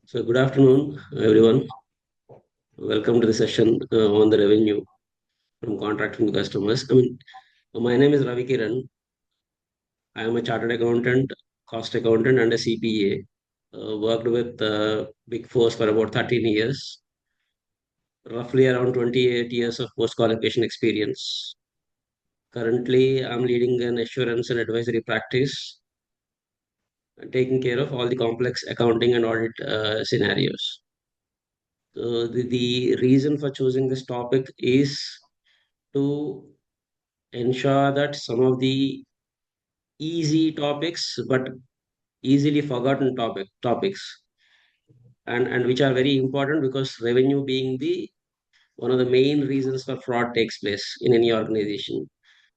So, good afternoon, everyone. Welcome to the session on the revenue from contracting to customers. My name is Ravi Kiran. I am a chartered accountant, cost accountant, and a CPA. Worked with Big Four for about 13 years, roughly around 28 years of post qualification experience. Currently, I'm leading an assurance and advisory practice, taking care of all the complex accounting and audit scenarios. The reason for choosing this topic is to ensure that some of the easy topics but easily forgotten topics and which are very important because revenue being the one of the main reasons for fraud takes place in any organization.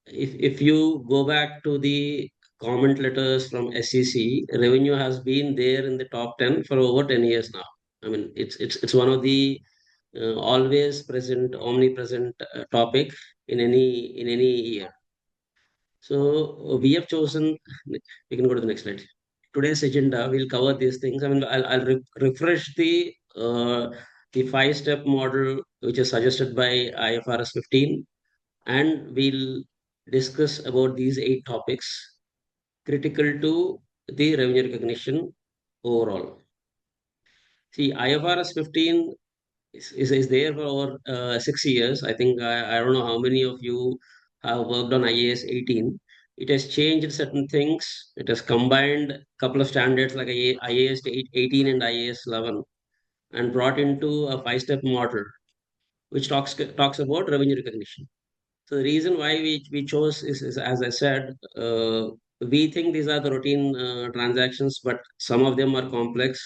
If you go back to the comment letters from SEC, revenue has been there in the top 10 for over 10 years now. It's one of the always present, omnipresent topic in any year. So we have chosen. We can go to the next slide. Today's agenda will cover these things. I'll refresh the five-step model which is suggested by IFRS 15, and we'll discuss about these eight topics critical to the revenue recognition overall. See, IFRS 15 is there for over 6 years. I think I don't know how many of you have worked on IAS 18. It has changed certain things. It has combined a couple of standards like IAS 18 and IAS 11 and brought into a five-step model which talks about revenue recognition. So the reason why we chose is as I said, we think these are the routine transactions, but some of them are complex.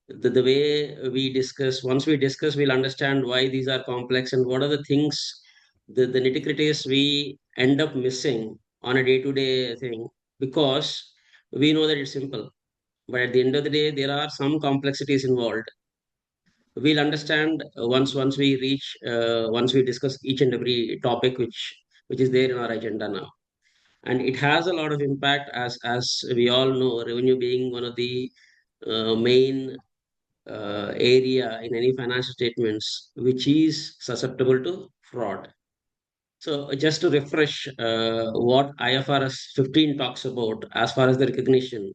The way we discuss, once we discuss, we'll understand why these are complex and what are the things, the nitty-gritties we end up missing on a day-to-day thing because we know that it's simple. But at the end of the day, there are some complexities involved. We'll understand once we discuss each and every topic which is there in our agenda now. And it has a lot of impact as we all know, revenue being one of the main area in any financial statements which is susceptible to fraud. So just to refresh what IFRS 15 talks about as far as the recognition,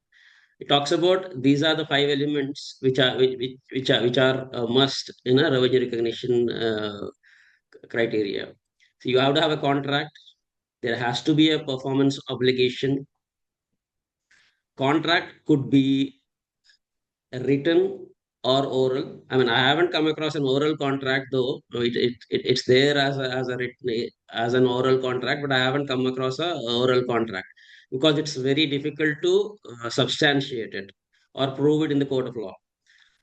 it talks about these are the five elements which are a must in a revenue recognition criteria. So you have to have a contract. There has to be a performance obligation. Contract could be written or oral. I haven't come across an oral contract though. It's there as a written as an oral contract, but I haven't come across a oral contract because it's very difficult to substantiate it or prove it in the court of law,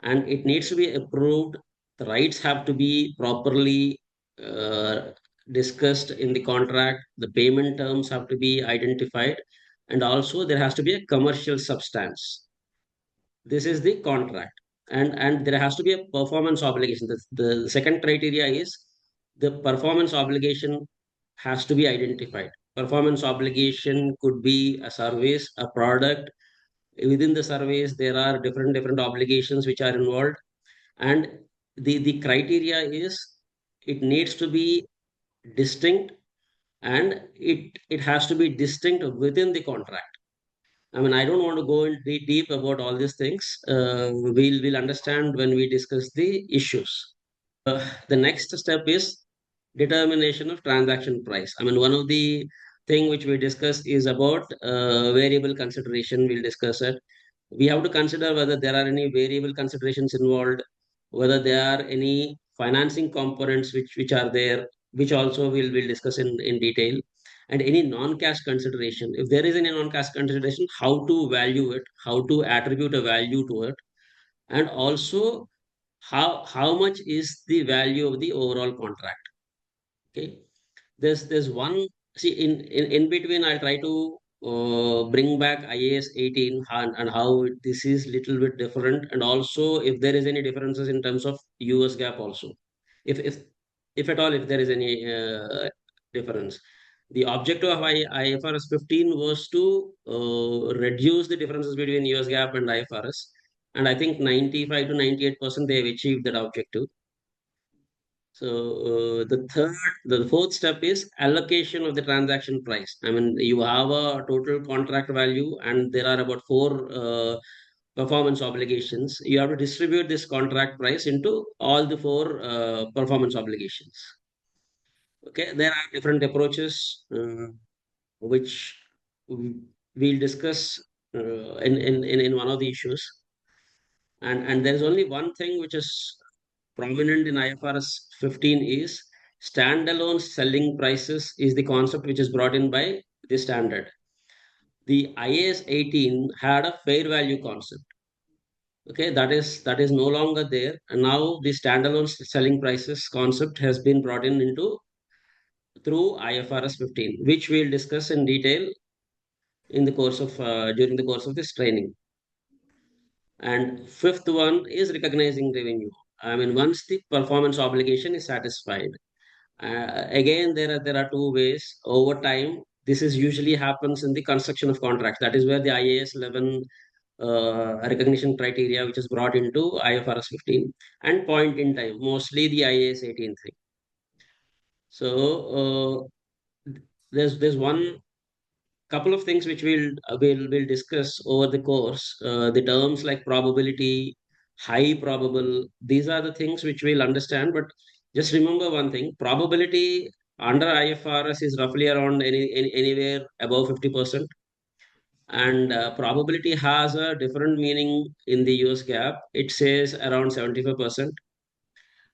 and it needs to be approved. The rights have to be properly uh, discussed in the contract. The payment terms have to be identified, and also there has to be a commercial substance. This is the contract, and there has to be a performance obligation. The second criteria is the performance obligation has to be identified. Performance obligation could be a service, a product. Within the service there are different obligations which are involved, and the criteria is it needs to be distinct, and it has to be distinct within the contract. I don't want to go in deep about all these things. We'll understand when we discuss the issues. The next step is determination of transaction price. One of the thing which we discuss is about variable consideration. We'll discuss it. We have to consider whether there are any variable considerations involved, whether there are any financing components which are there, which also we'll discuss in detail, and any non-cash consideration. If there is any non-cash consideration, how to value it, how to attribute a value to it, and also how much is the value of the overall contract. Okay, there's one. See, in between I'll try to bring back IAS 18 and how this is little bit different, and also if there is any differences in terms of US gap also, if at all, if there is any difference. The objective of IFRS 15 was to reduce the differences between US gap and IFRS. and I think 95 to 98% they have achieved that objective. So the fourth step is allocation of the transaction price. I mean, you have a total contract value, and there are about four performance obligations. You have to distribute this contract price into all the four performance obligations. Okay, there are different approaches which we'll discuss in one of the issues. And there's only one thing which is prominent in IFRS 15 is standalone selling prices is the concept which is brought in by the standard. The IAS 18 had a fair value concept. Okay, that is no longer there. And now the standalone selling prices concept has been brought in into through IFRS 15, which we'll discuss in detail in the course of during the course of this training. And fifth one is recognizing revenue. I mean, once the performance obligation is satisfied, again there are two ways. Over time, this is usually happens in the construction of contracts. That is where the IAS 11 recognition criteria, which is brought into IFRS 15, and point in time, mostly the IAS 18 thing. So there's one couple of things which we'll discuss over the course. The terms like probability, high probable, these are the things which we'll understand. But just remember one thing: probability under IFRS is roughly around anywhere above 50%, and probability has a different meaning in the US GAAP. It says around 75%.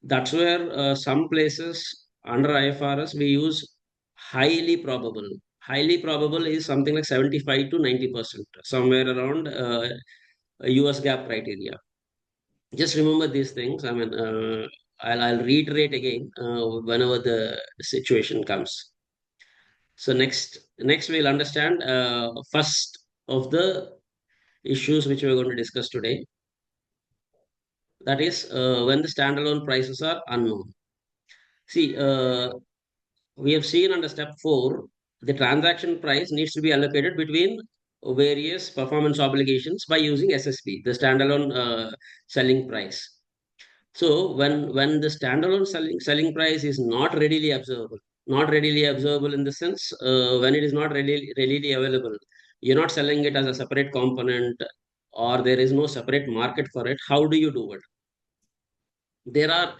That's where some places under IFRS we use highly probable. Highly probable is something like 75 to 90%, somewhere around US GAAP criteria. Just remember these things. I mean, I'll reiterate again whenever the situation comes. So next we'll understand first of the issues which we're going to discuss today. That is when the standalone prices are unknown. See, we have seen under step 4, the transaction price needs to be allocated between various performance obligations by using SSP, the standalone selling price. So when the standalone selling price is not readily observable in the sense when it is not readily available, you're not selling it as a separate component, or there is no separate market for it. How do you do it? There are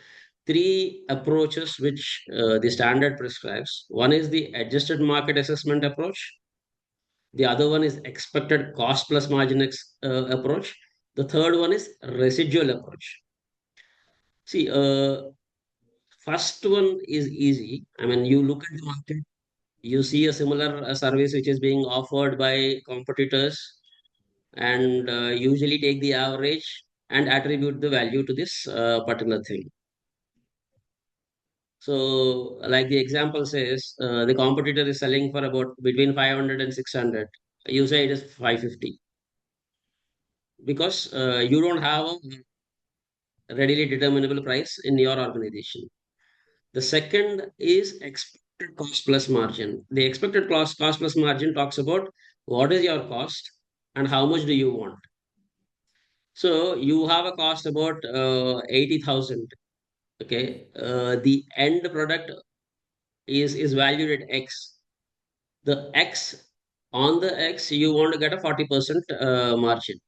three approaches which the standard prescribes. One is the adjusted market assessment approach. The other one is expected cost plus margin approach. The third one is residual approach. See, first one is easy. I mean, you look at the market, you see a similar service which is being offered by competitors, and usually take the average and attribute the value to this particular thing. So, like the example says, the competitor is selling for about between 500 and 600. You say it is 550 because you don't have a readily determinable price in your organization. The second is expected cost plus margin. The expected cost plus margin talks about what is your cost and how much do you want. So you have a cost about 80,000. Okay, the end product is valued at X. The X, on the X you want to get a 40% margin.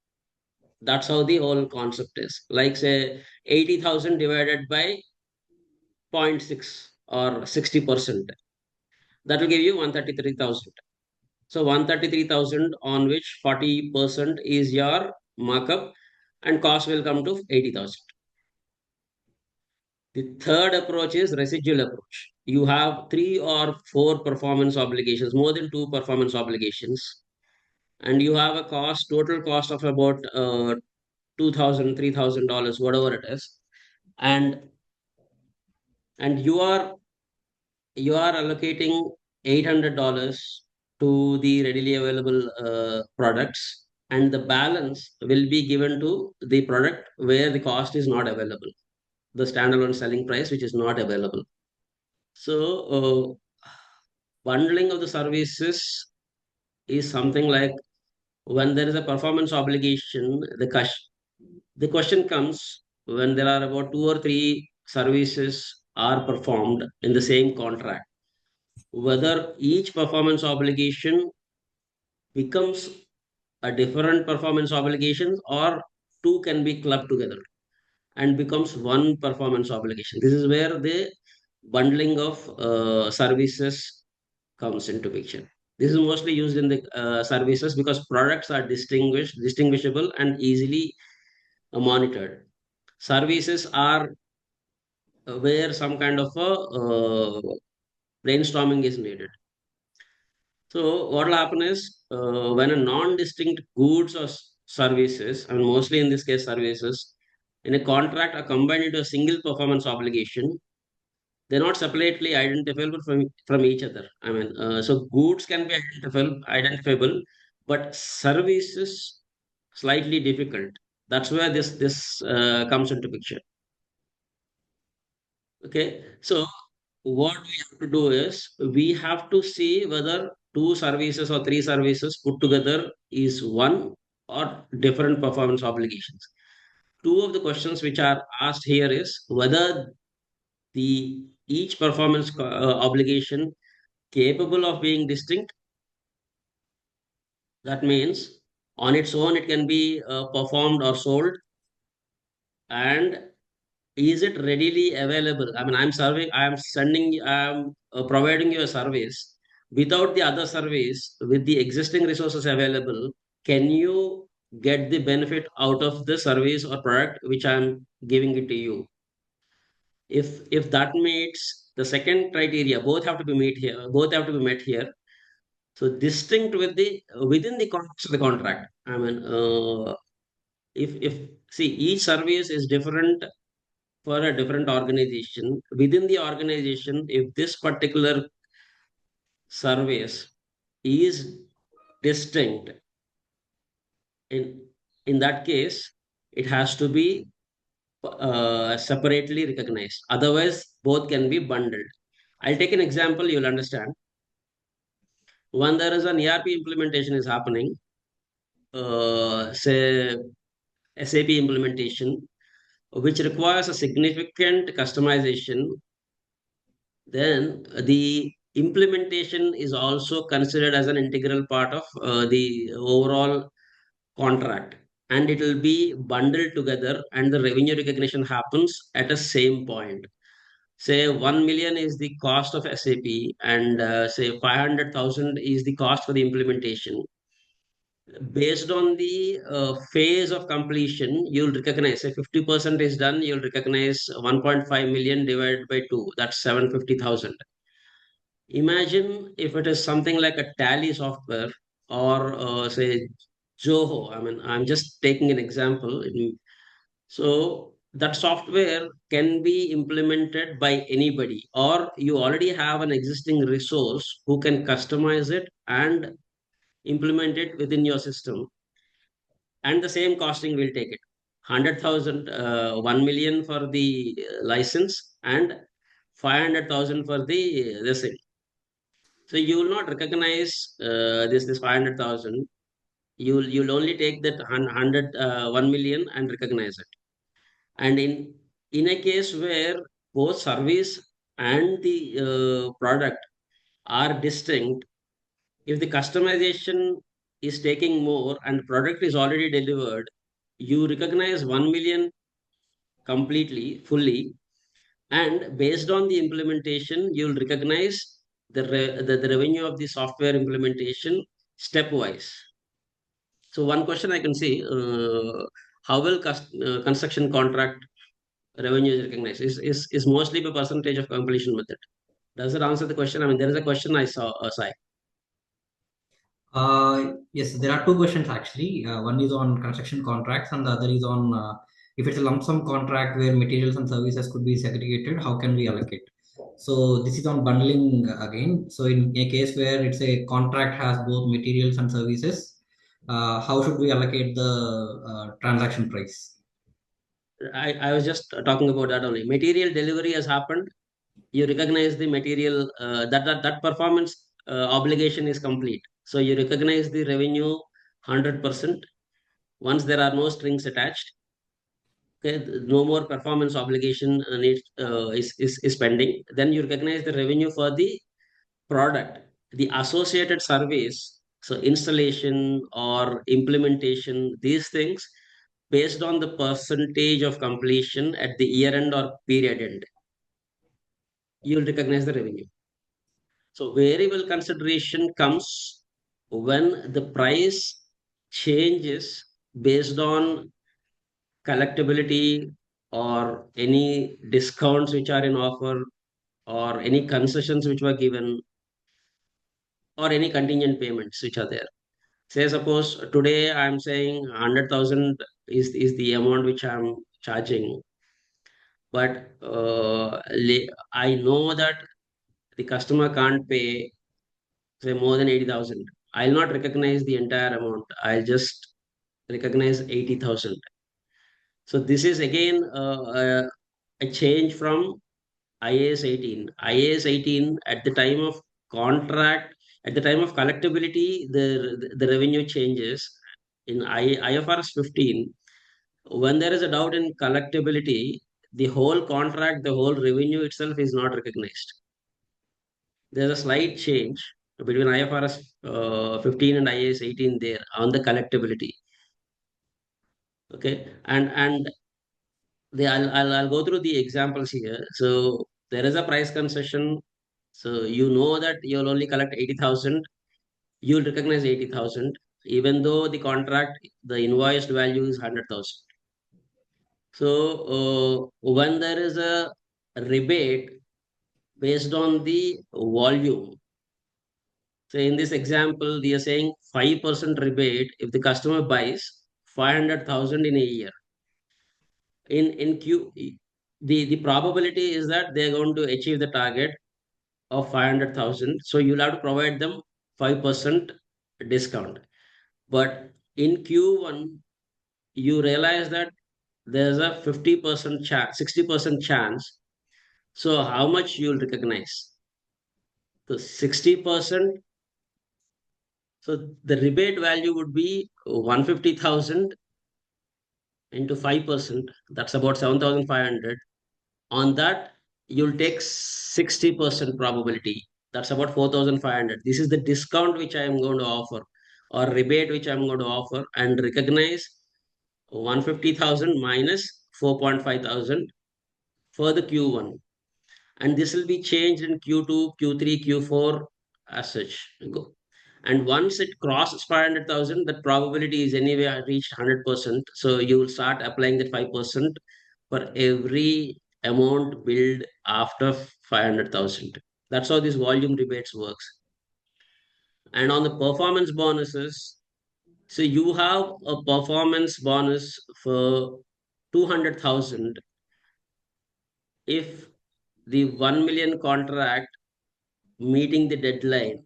That's how the whole concept is. Like say 80,000 divided by zero point 0.6 or 60%. That will give you 133,000. So 133,000 on which 40% is your markup, and cost will come to 80,000. The third approach is residual approach. You have 3 or 4 performance obligations, more than 2 performance obligations, and you have a total cost of about $2,000, $3,000, whatever it is, and you are allocating $800 to the readily available products, and the balance will be given to the product where the cost is not available, the standalone selling price which is not available. So bundling of the services is something like when there is a performance obligation, The question comes when there are about two or three services are performed in the same contract, whether each performance obligation becomes a different performance obligations, or two can be clubbed together and becomes one performance obligation. This is where the bundling of services comes into picture. This is mostly used in the services because products are distinguishable and easily monitored. Services are where some kind of a brainstorming is needed. So what will happen is when a non-distinct goods or services, and mostly in this case services, in a contract are combined into a single performance obligation, they're not separately identifiable from each other. I mean, so goods can be identifiable, but services slightly difficult. That's where this comes into picture. Okay, so what we have to do is we have to see whether two services or three services put together is one or different performance obligations. Two of the questions which are asked here is whether the each performance obligation capable of being distinct. That means on its own it can be performed or sold, and is it readily available? I mean, I'm providing you a service. Without the other service, with the existing resources available, can you get the benefit out of the service or product which I'm giving it to you? If that meets the second criteria, both have to be met here. So distinct with the within the context of the contract. I mean, if see, each service is different for a different organization. Within the organization, if this particular service is distinct, in in that case, it has to be separately recognized. Otherwise, both can be bundled. I'll take an example. You'll understand. When there is an ERP implementation is happening, say SAP implementation, which requires a significant customization, then the implementation is also considered as an integral part of the overall contract, and it will be bundled together and the revenue recognition happens at a same point. Say 1 million is the cost of SAP, and say 500,000 is the cost for the implementation. Based on the phase of completion, you'll recognize, say 50% is done, you'll recognize 1.5 million divided by 2, that's 750,000. Imagine if it is something like a tally software, or say Zoho. I mean, I'm just taking an example. So that software can be implemented by anybody, or you already have an existing resource who can customize it and implement it within your system, and the same costing will take it. 100,000, 1 million for the license, and 500,000 for the this thing. So you will not recognize this 500,000. You'll only take that 1 million and recognize it. And in a case where both service and the product are distinct, if the customization is taking more and product is already delivered, you recognize 1 million completely, fully, and based on the implementation, you'll recognize the revenue of the software implementation stepwise. So one question I can see, how will construction contract revenue is recognized? Is mostly by percentage of completion method. Does it answer the question? I mean, there is a question I saw, Sai. Yes, there are two questions actually. One is on construction contracts, and the other is on if it's a lump sum contract where materials and services could be segregated, how can we allocate? So this is on bundling again. So in a case where it's a contract has both materials and services, how should we allocate the transaction price? I was just talking about that only. Material delivery has happened. You recognize the material, that performance obligation is complete. So you recognize the revenue 100% once there are no strings attached. Okay, no more performance obligation is pending. Then you recognize the revenue for the product, the associated service, so installation or implementation, these things based on the percentage of completion at the year end or period end, you'll recognize the revenue. So variable consideration comes when the price changes based on collectability or any discounts which are in offer or any concessions which were given or any contingent payments which are there. Say suppose today I'm saying 100,000 is the amount which I'm charging, but I know that the customer can't pay say more than 80,000. I'll not recognize the entire amount. I'll just recognize 80,000. So this is again a change from IAS 18. IAS 18 at the time of contract, at the time of collectability, the revenue changes. In IFRS 15, when there is a doubt in collectability, the whole contract, the whole revenue itself is not recognized. There's a slight change between IFRS 15 and IAS 18 there on the collectability. Okay, and I'll go through the examples here. So there is a price concession. So you know that you'll only collect 80,000. You'll recognize 80,000, even though the contract, the invoiced value is 100,000. So when there is a rebate based on the volume, so in this example, they are saying 5% rebate if the customer buys 500,000 in a year. In Q, the probability is that they're going to achieve the target of 500,000. So you'll have to provide them 5% discount. But in Q1, you realize that there's a 50% chance, 60% chance. So how much you'll recognize? So 60%. So the rebate value would be 150,000 into 5%. That's about 7,500. On that, you'll take 60% probability. That's about 4,500. This is the discount which I am going to offer or rebate which I'm going to offer and recognize 150,000 minus 4.5 thousand for the Q1. And this will be changed in Q2, Q3, Q4 as such. And once it crosses 500,000, the probability is anyway reached 100%. So you will start applying that 5% for every amount billed after 500,000. That's how this volume rebates works. And on the performance bonuses, so you have a performance bonus for 200,000 if the 1 million contract meeting the deadline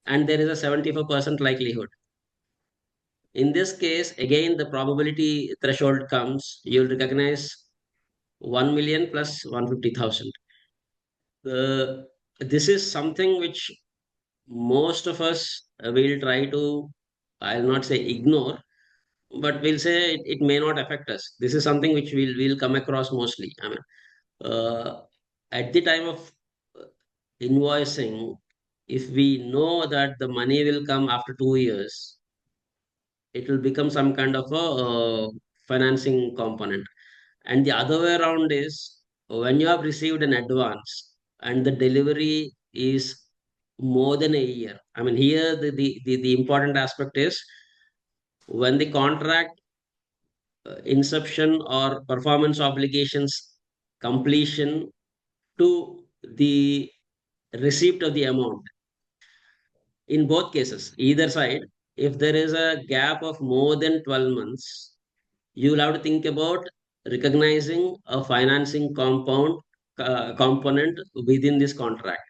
and there is a 74% likelihood. In this case, again, the probability threshold comes, you'll recognize 1 million plus 150,000. This is something which most of us will try to, I'll not say ignore, but we'll say it may not affect us. This is something which we'll come across mostly. I mean, uh, at the time of invoicing, if we know that the money will come after 2 years, it will become some kind of a financing component. And the other way around is when you have received an advance and the delivery is more than a year. I mean, here the important aspect is when the contract inception or performance obligations completion to the receipt of the amount. In both cases, either side, if there is a gap of more than 12 months, you will have to think about recognizing a financing component within this contract.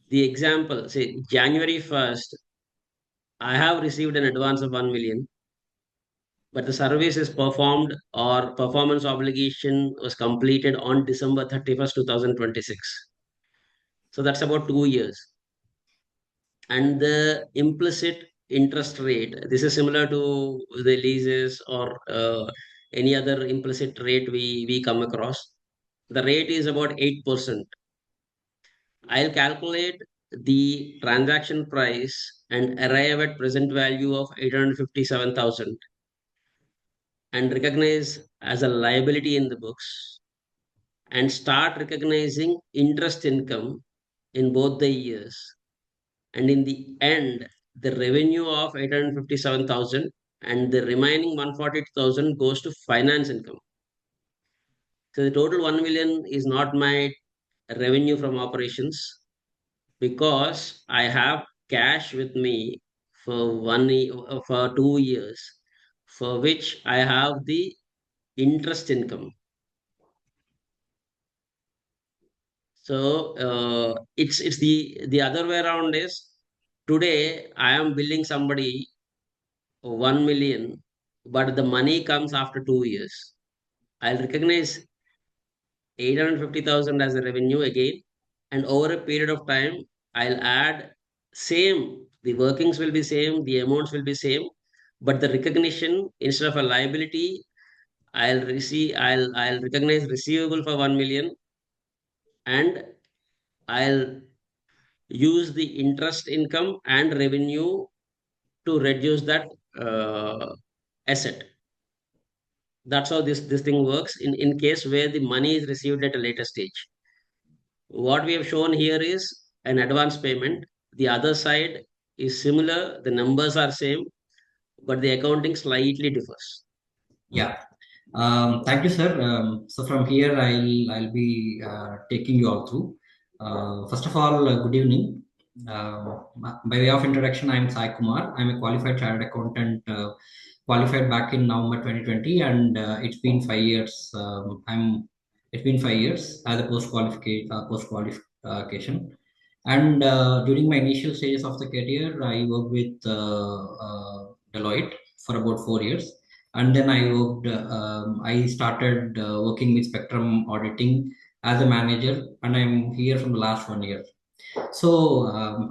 The example, say January 1st, I have received an advance of 1 million, but the service is performed or performance obligation was completed on December 31st, 2026. So that's about 2 years. And the implicit interest rate, this is similar to the leases or any other implicit rate we come across. The rate is about 8%. I'll calculate the transaction price and arrive at present value of 857,000 and recognize as a liability in the books and start recognizing interest income in both the years. And in the end, the revenue of 857,000 and the remaining 140,000 goes to finance income. So the total 1 million is not my revenue from operations because I have cash with me for for 2 years, for which I have the interest income. So it's the other way around is today I am billing somebody 1 million, but the money comes after 2 years. I'll recognize 850,000 as a revenue again, and over a period of time, I'll add same. The workings will be same, the amounts will be same, but the recognition instead of a liability, I'll recognize receivable for 1 million, and I'll use the interest income and revenue to reduce that asset. That's how this thing works in case where the money is received at a later stage. What we have shown here is an advance payment. The other side is similar, the numbers are same, but the accounting slightly differs. Yeah. Thank you, sir. So from here, I'll be taking you all through. First of all, good evening. By way of introduction, I'm Sai Kumar. I'm a qualified chartered accountant, qualified back in November 2020, and it's been 5 years. It's been 5 years as a post qualification. And during my initial stages of the career, I worked with Deloitte for about 4 years, and then I started working with Spectrum Auditing as a manager, and I'm here from the last 1 year. So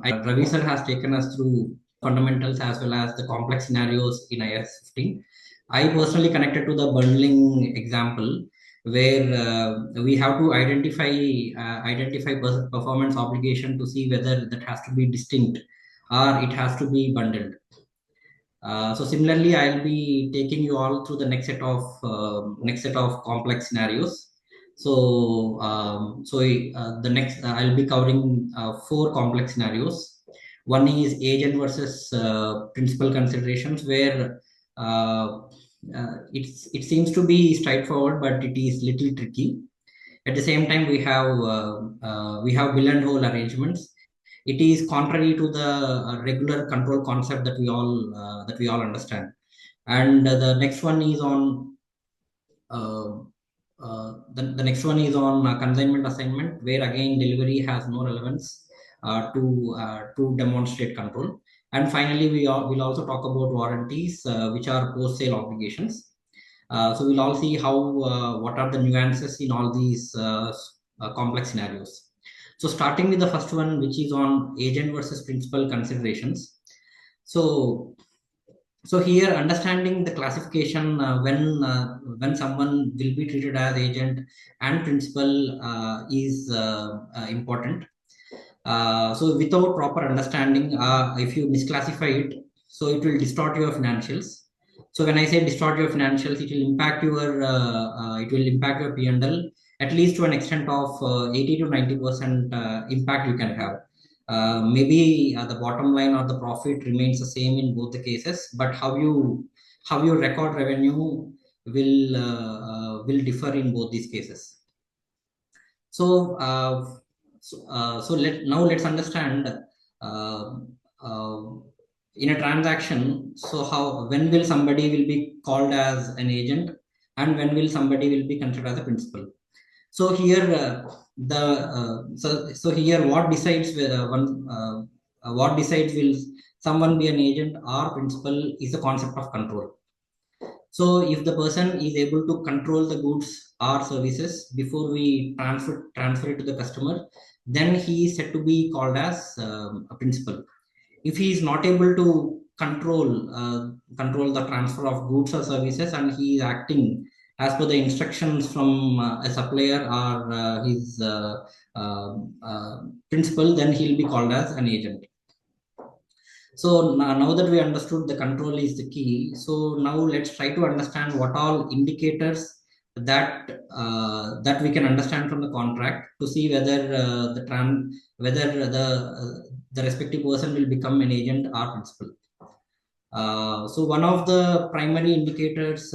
Ravi sir has taken us through fundamentals as well as the complex scenarios in IFRS 15. I personally connected to the bundling example where we have to identify performance obligation to see whether that has to be distinct or it has to be bundled. So similarly, I'll be taking you all through the next set of complex scenarios. The next I'll be covering four complex scenarios. One is agent versus principal considerations, where it seems to be straightforward, but it is little tricky. At the same time, we have bill and hold arrangements. It is contrary to the regular control concept that we all understand. And the next one is on uh, the next one is on consignment assignment, where again delivery has no relevance to demonstrate control. And finally, will also talk about warranties, which are post sale obligations. So we'll all see how what are the nuances in all these complex scenarios. So starting with the first one, which is on agent versus principal considerations. So here understanding the classification when someone will be treated as agent and principal is important. So without proper understanding, if you misclassify it, so it will distort your financials. So when I say distort your financials, it will impact your P&L at least to an extent of 80 to 90% impact you can have. Maybe the bottom line or the profit remains the same in both the cases, but how you record revenue will differ in both these cases. So, let's understand uh, uh, in a transaction. So, how when will somebody will be called as an agent, and when will somebody will be considered as a principal? So here here what decides will someone be an agent or principal is the concept of control. So if the person is able to control the goods or services before we transfer it to the customer, then he is said to be called as a principal. If he is not able to control the transfer of goods or services, and he is acting as per the instructions from a supplier or his principal, then he'll be called as an agent. So now that we understood the control is the key, so now let's try to understand what all indicators that we can understand from the contract to see whether whether the respective person will become an agent or principal. So one of the primary indicators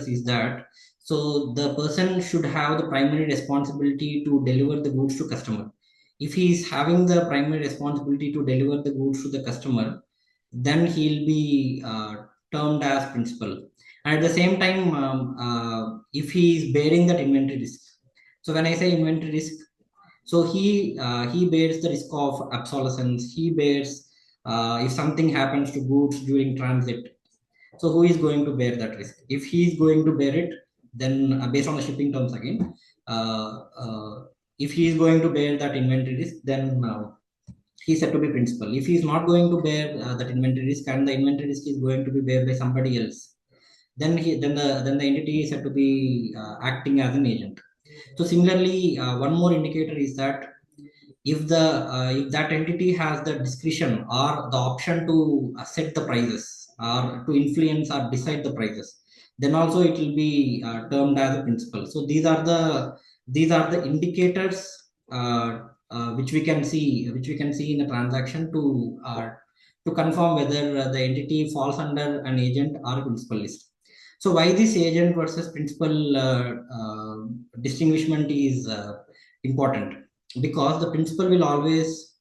is that, so the person should have the primary responsibility to deliver the goods to customer. If he is having the primary responsibility to deliver the goods to the customer, then he'll be termed as principal. And at the same time, if he is bearing that inventory risk. So when I say inventory risk, so he bears the risk of obsolescence. He bears if something happens to goods during transit. So who is going to bear that risk? If he is going to bear it, then based on the shipping terms again, uh, uh, if he is going to bear that inventory risk, then he is said to be principal. If he is not going to bear that inventory risk, and the inventory risk is going to be bear by somebody else, then the entity is said to be acting as an agent. So similarly, one more indicator is that if that entity has the discretion or the option to set the prices or to influence or decide the prices, then also it will be termed as a principal. So these are the indicators which we can see in a transaction to confirm whether the entity falls under an agent or a principal list. So why this agent versus principal distinguishment is important? Because the principal will always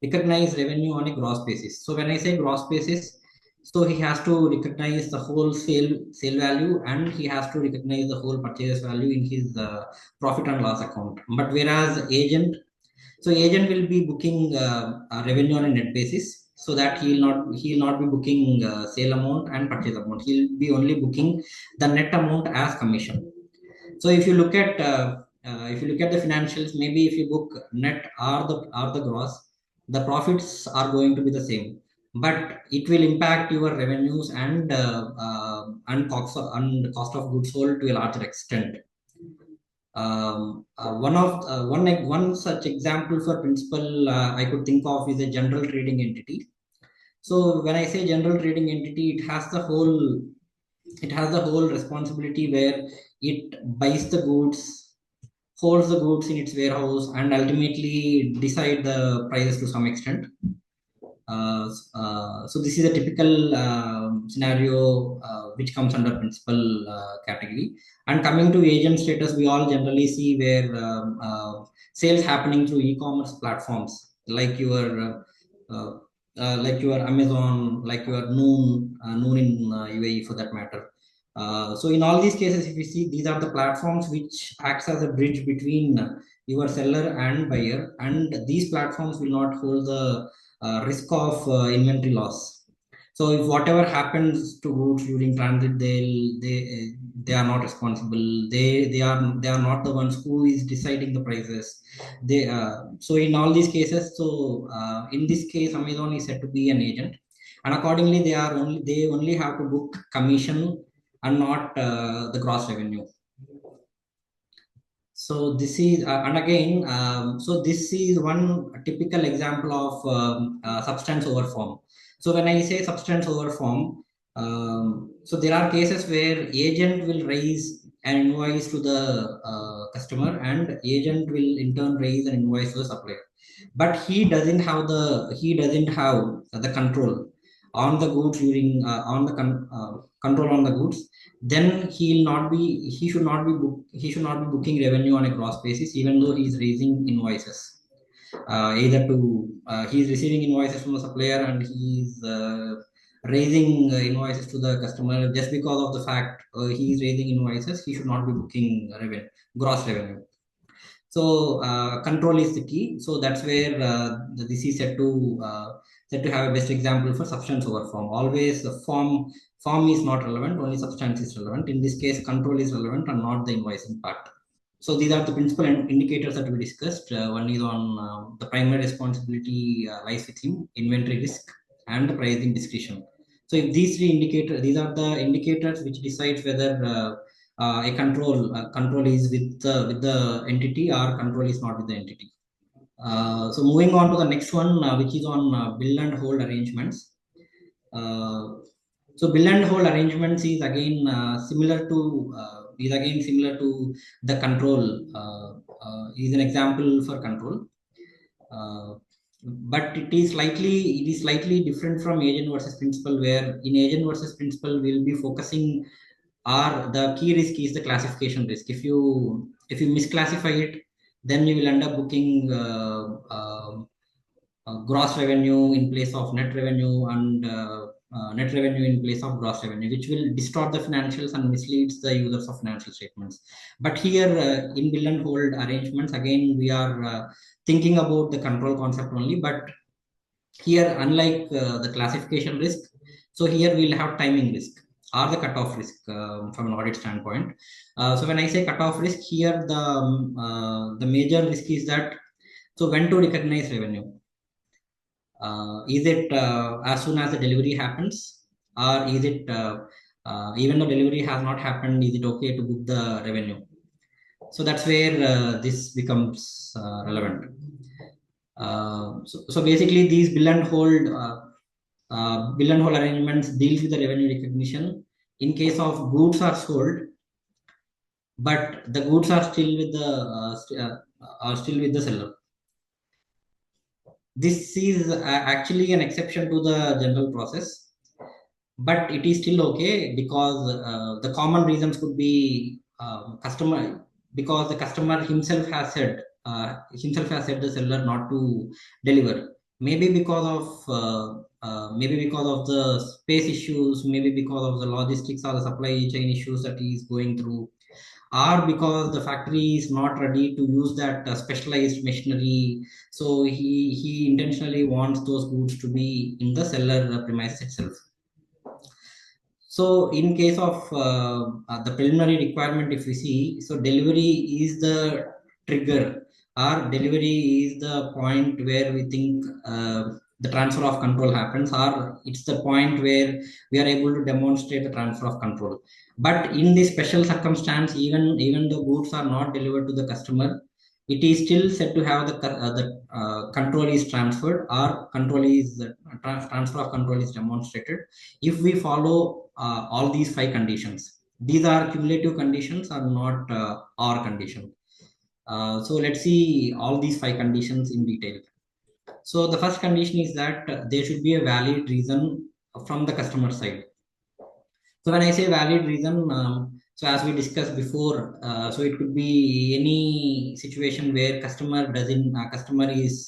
recognize revenue on a gross basis. So when I say gross basis, so he has to recognize the whole sale value, and he has to recognize the whole purchase value in his profit and loss account. But whereas agent will be booking a revenue on a net basis, so that he'll not be booking sale amount and purchase amount. He'll be only booking the net amount as commission. So if you look at the financials, maybe if you book net or the gross, the profits are going to be the same, but it will impact your revenues and cost of goods sold to a larger extent. One such example for principal I could think of is a general trading entity. So when I say general trading entity, it has the whole responsibility where it buys the goods, holds the goods in its warehouse, and ultimately decide the prices to some extent. So this is a typical scenario which comes under principal category. And coming to agent status, we all generally see where sales happening through e-commerce platforms like your Amazon, like your Noon in UAE for that matter. So in all these cases, if you see, these are the platforms which acts as a bridge between your seller and buyer, and these platforms will not hold the risk of inventory loss. So if whatever happens to goods during transit, they are not responsible. They are not the ones who is deciding the prices. So in all these cases, so in this case, Amazon is said to be an agent, and accordingly, they only have to book commission and not the gross revenue. So this is and again, so this is one typical example of substance over form. So when I say substance over form, so there are cases where agent will raise an invoice to the customer, and agent will in turn raise an invoice to the supplier, but he doesn't have the control on the goods during control on the goods. Then he should not be booking revenue on a gross basis, even though he is raising invoices. Either to he is receiving invoices from the supplier, and he is raising invoices to the customer. Just because of the fact he is raising invoices, he should not be booking gross revenue. So control is the key. So that's where this is said to have a best example for substance over form. Always the form is not relevant, only substance is relevant. In this case, control is relevant and not the invoicing part. So these are the principal indicators that we discussed. One is on the primary responsibility lies with him, inventory risk, and the pricing discretion. So if these three indicators, these are the indicators which decides whether a control is with the entity or control is not with the entity. So moving on to the next one, which is on bill and hold arrangements. Uh, so bill and hold arrangements is again similar to the control. Is an example for control, uh, but it is slightly different from agent versus principal. Where in agent versus principal, we'll be focusing, or the key risk is the classification risk. If you misclassify it, then you will end up booking gross revenue in place of net revenue, and net revenue in place of gross revenue, which will distort the financials and misleads the users of financial statements. But here, in bill and hold arrangements, again, we are thinking about the control concept only. But here, unlike the classification risk, so here we'll have timing risk or the cutoff risk from an audit standpoint. So when I say cutoff risk here, the major risk is that, so when to recognize revenue. Is it as soon as the delivery happens, or is it even though delivery has not happened, is it okay to book the revenue? So that's where this becomes relevant. So basically, these bill and hold arrangements deals with the revenue recognition in case of goods are sold, but the goods are still with the seller. This is actually an exception to the general process, but it is still okay because the common reasons could be customer, because the customer himself has said the seller not to deliver, maybe because of the space issues, maybe because of the logistics or the supply chain issues that he is going through, or because the factory is not ready to use that specialized machinery. So he intentionally wants those goods to be in the seller premises itself. So in case of the preliminary requirement, if we see, so delivery is the trigger, or delivery is the point where we think the transfer of control happens, or it's the point where we are able to demonstrate the transfer of control. But in this special circumstance, even the goods are not delivered to the customer, it is still said to have the control is transferred, or transfer of control is demonstrated if we follow all these five conditions. These are cumulative conditions, are not or condition. So let's see all these five conditions in detail. So the first condition is that there should be a valid reason from the customer side. So when I say valid reason, so as we discussed before, so it could be any situation where customer is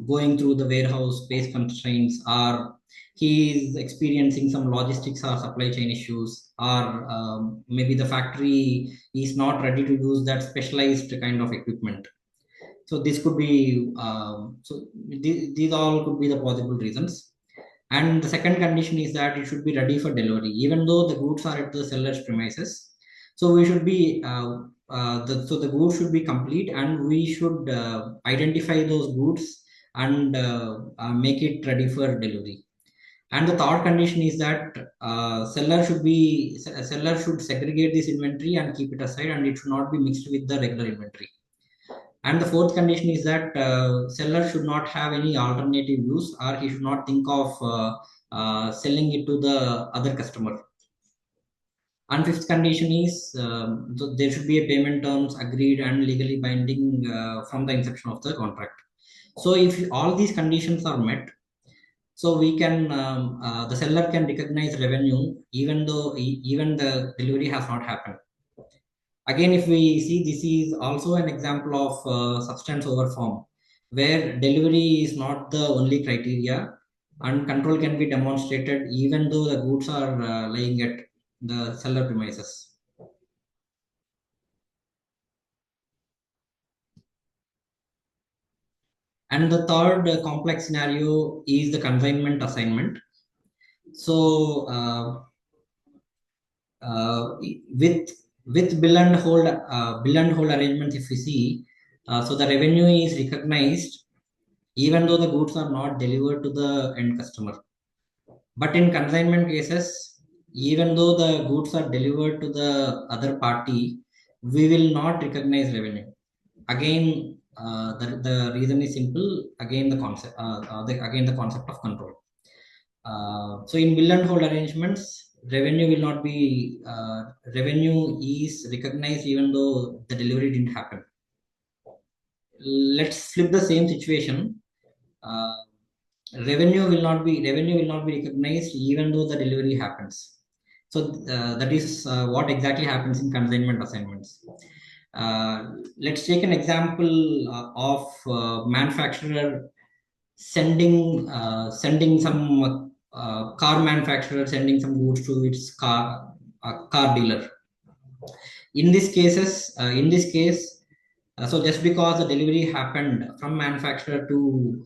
going through the warehouse space constraints, or he is experiencing some logistics or supply chain issues, or maybe the factory is not ready to use that specialized kind of equipment. So this could be these all could be the possible reasons. And the second condition is that it should be ready for delivery, even though the goods are at the seller's premises. So we should be the goods should be complete, and we should identify those goods and make it ready for delivery. And the third condition is that seller should segregate this inventory and keep it aside, and it should not be mixed with the regular inventory. And the fourth condition is that seller should not have any alternative use, or he should not think of selling it to the other customer. And fifth condition is there should be a payment terms agreed and legally binding from the inception of the contract. So if all these conditions are met, so we can the seller can recognize revenue even though even the delivery has not happened. Again, if we see, this is also an example of substance over form, where delivery is not the only criteria, and control can be demonstrated even though the goods are lying at the seller premises. And the third complex scenario is the consignment assignment. So with with bill and hold arrangements, if we see, so the revenue is recognized even though the goods are not delivered to the end customer. But in consignment cases, even though the goods are delivered to the other party, we will not recognize revenue. Again, the reason is simple. Again, the concept of control. So in bill and hold arrangements, revenue is recognized even though the delivery didn't happen. Let's flip the same situation. Uh, revenue will not be recognized even though the delivery happens. So that is what exactly happens in consignment assignments. Let's take an example of manufacturer sending some car manufacturer sending some goods to its car dealer. In this case, so just because the delivery happened from manufacturer to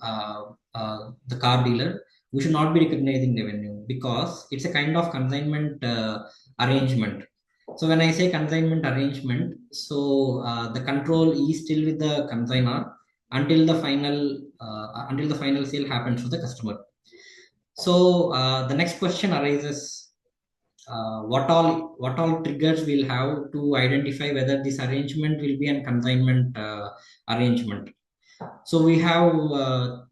the car dealer, we should not be recognizing revenue because it's a kind of consignment arrangement. So when I say consignment arrangement, so the control is still with the consignor until the final sale happens to the customer. So the next question arises: what all triggers we'll have to identify whether this arrangement will be a consignment arrangement? So we have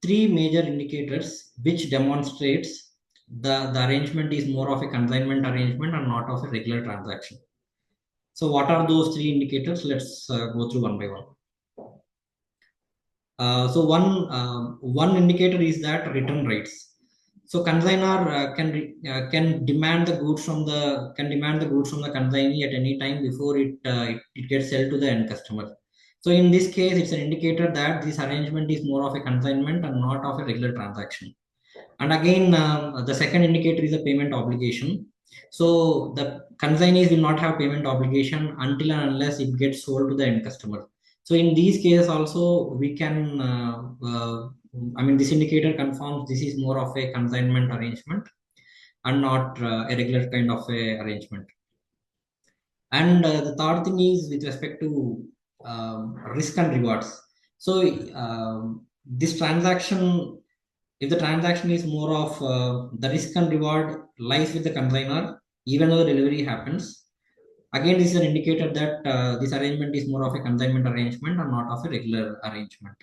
three major indicators which demonstrates the arrangement is more of a consignment arrangement and not of a regular transaction. So what are those three indicators? Let's go through one by one. One indicator is that return rates. So consignor can demand the goods from the consignee at any time before it gets sold to the end customer. So in this case, it's an indicator that this arrangement is more of a consignment and not of a regular transaction. And again, the second indicator is a payment obligation. So the consignees will not have payment obligation until and unless it gets sold to the end customer. So in these cases also, we can, this indicator confirms this is more of a consignment arrangement and not a regular kind of a arrangement. And the third thing is with respect to risk and rewards. So this transaction, if the transaction is more of the risk and reward lies with the consignor, even though the delivery happens, again, this is an indicator that this arrangement is more of a consignment arrangement and not of a regular arrangement.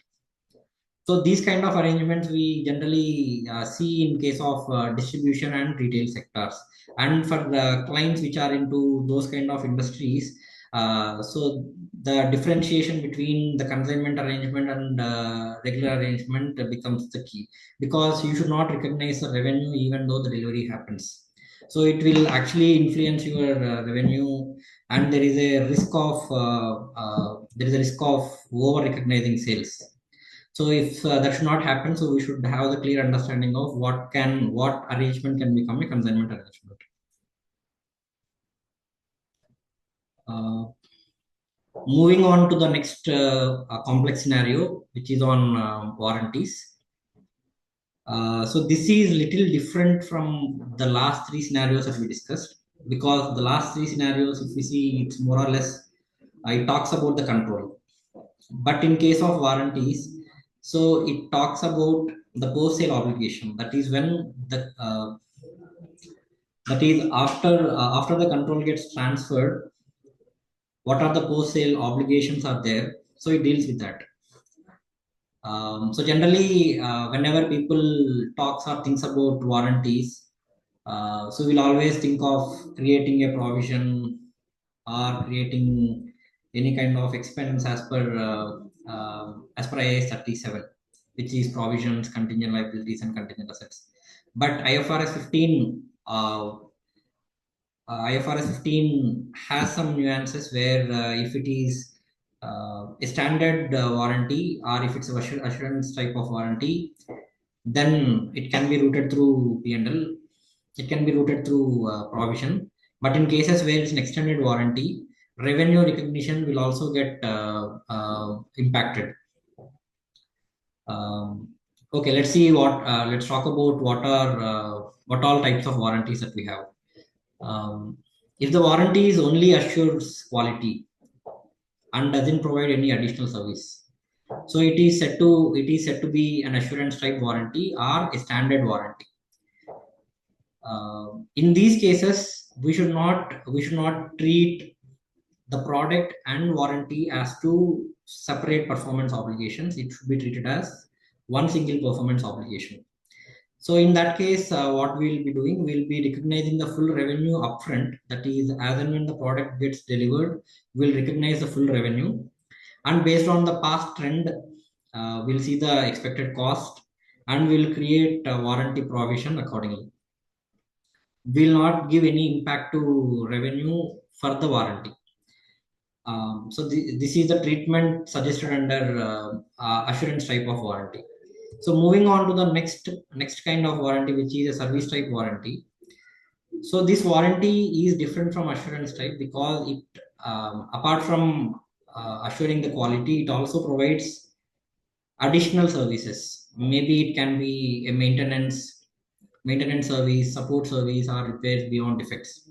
So these kind of arrangements we generally see in case of distribution and retail sectors. And for the clients which are into those kind of industries, so the differentiation between the consignment arrangement and regular arrangement becomes the key, because you should not recognize the revenue even though the delivery happens. So it will actually influence your revenue, and there is a risk of over recognizing sales. So if that should not happen, so we should have the clear understanding of what arrangement can become a consignment arrangement. Uh, Moving on to the next complex scenario, which is on warranties. So this is little different from the last three scenarios that we discussed, because the last three scenarios, if we see, it's more or less it talks about the control. But in case of warranties, so it talks about the post sale obligation. That is when after the control gets transferred, what are the post sale obligations are there. So it deals with that. So generally, whenever people talks or thinks about warranties, so we'll always think of creating a provision or creating any kind of expense as per IAS 37, which is provisions, contingent liabilities, and contingent assets. But IFRS 15 has some nuances where if it is a standard warranty, or if it's a assurance type of warranty, then it can be routed through P&L. It can be routed through provision. But in cases where it's an extended warranty, revenue recognition will also get impacted. Okay, let's see let's talk about what all types of warranties that we have. Um, If the warranty is only assures quality and doesn't provide any additional service, so it is said to be an assurance type warranty or a standard warranty. In these cases, we should not treat the product and warranty as two separate performance obligations. It should be treated as one single performance obligation. So in that case, what we'll be doing, we'll be recognizing the full revenue upfront. That is, as and when the product gets delivered, we'll recognize the full revenue, and based on the past trend, we'll see the expected cost, and we'll create a warranty provision accordingly. Will not give any impact to revenue for the warranty. This is the treatment suggested under assurance type of warranty. So moving on to the next kind of warranty, which is a service type warranty. So this warranty is different from assurance type because it, apart from assuring the quality, it also provides additional services. Maybe it can be a maintenance service, support service, or repairs beyond defects.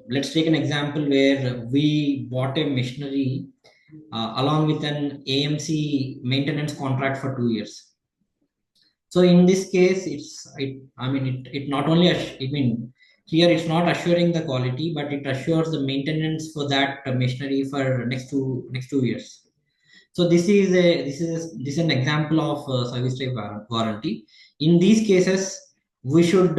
Let's take an example where we bought a machinery along with an AMC maintenance contract for 2 years. So in this case, it not only, here it's not assuring the quality, but it assures the maintenance for that machinery for next 2 years. So this is an example of service type warranty. In these cases, we should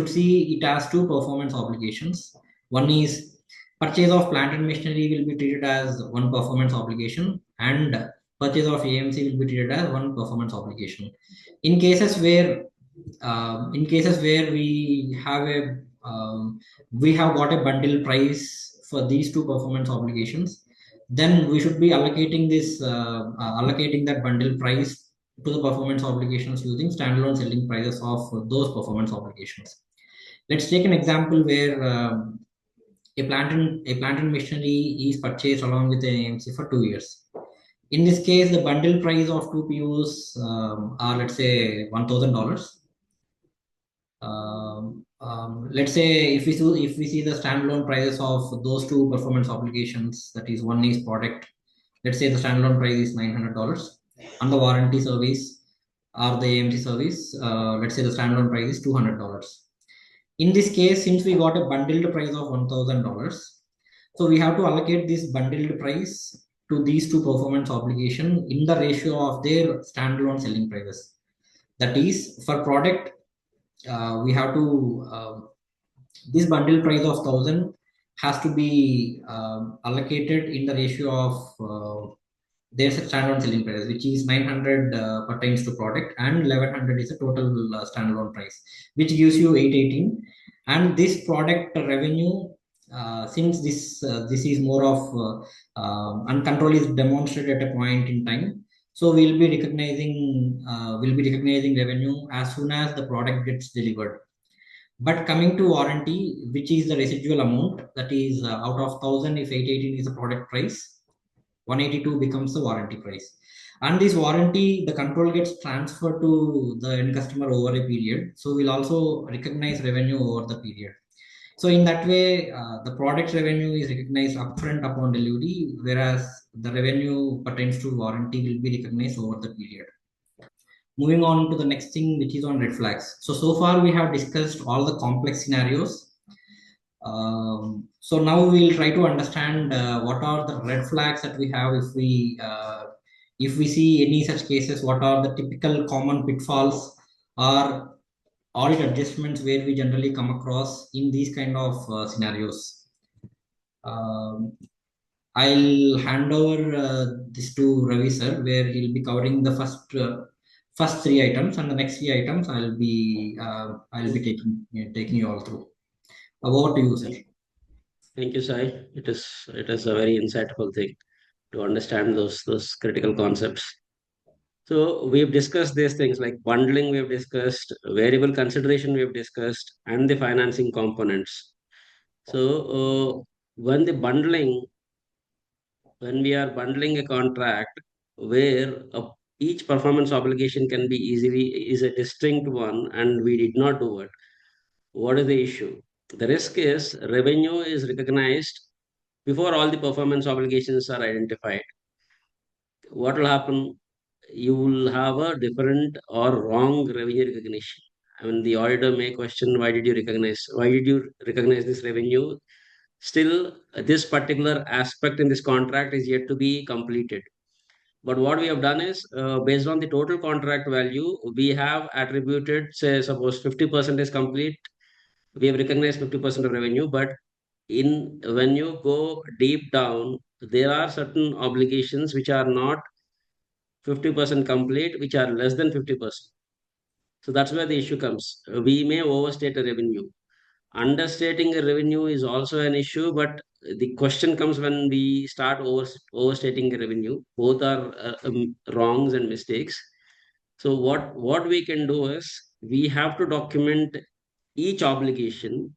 see it as two performance obligations. One is purchase of plant and machinery will be treated as one performance obligation, and purchase of AMC will be treated as one performance obligation. In cases where we have got a bundle price for these two performance obligations, then we should be allocating that bundle price to the performance obligations using standalone selling prices of those performance obligations. Let's take an example where a plant and machinery is purchased along with an AMC for 2 years. In this case, the bundle price of two PUs are, let's say, $1,000. Let's say if we see the standalone prices of those two performance obligations, that is, one is product. Let's say the standalone price is $900, and the warranty service or the AMC service, let's say the standalone price is $200. In this case, since we got a bundled price of $1,000, so we have to allocate this bundled price to these two performance obligation in the ratio of their standalone selling prices. That is, for product, we have to this bundle price of 1,000 has to be allocated in the ratio of their standalone selling price, which is 900 pertains to product, and 1,100 is the total standalone price, which gives you 818. And this product revenue, since this is more of and control is demonstrated at a point in time, so we'll be recognizing revenue as soon as the product gets delivered. But coming to warranty, which is the residual amount, that is, out of 1,000, if 818 is the product price, 182 becomes the warranty price. And this warranty, the control gets transferred to the end customer over a period. So we'll also recognize revenue over the period. So in that way, the product revenue is recognized upfront upon delivery, whereas the revenue pertains to warranty will be recognized over the period. Moving on to the next thing, which is on red flags. So far we have discussed all the complex scenarios. So now we'll try to understand what are the red flags that we have if we see any such cases. What are the typical common pitfalls or audit adjustments where we generally come across in these kind of scenarios? Um, I'll hand over this to Ravi sir, where he'll be covering the first three items, and the next three items I'll be taking you all through. Over to you, sir. Thank you, Sai. It is a very insightful thing to understand those critical concepts. So we've discussed these things like bundling, we've discussed variable consideration, we've discussed, and the financing components. So when the bundling, when we are bundling a contract where each performance obligation can be easily is a distinct one, and we did not do it. What is the issue? The risk is revenue is recognized before all the performance obligations are identified. What will happen? You will have a different or wrong revenue recognition. I mean, the auditor may question, why did you recognize this revenue? Still, this particular aspect in this contract is yet to be completed. But what we have done is, based on the total contract value, we have attributed, say, suppose 50% is complete, we have recognized 50% of revenue, but in when you go deep down, there are certain obligations which are not 50% complete, which are less than 50%. So that's where the issue comes. We may overstate a revenue. Understating a revenue is also an issue, but the question comes when we start overstating a revenue. Both are wrongs and mistakes. So what we can do is we have to document each obligation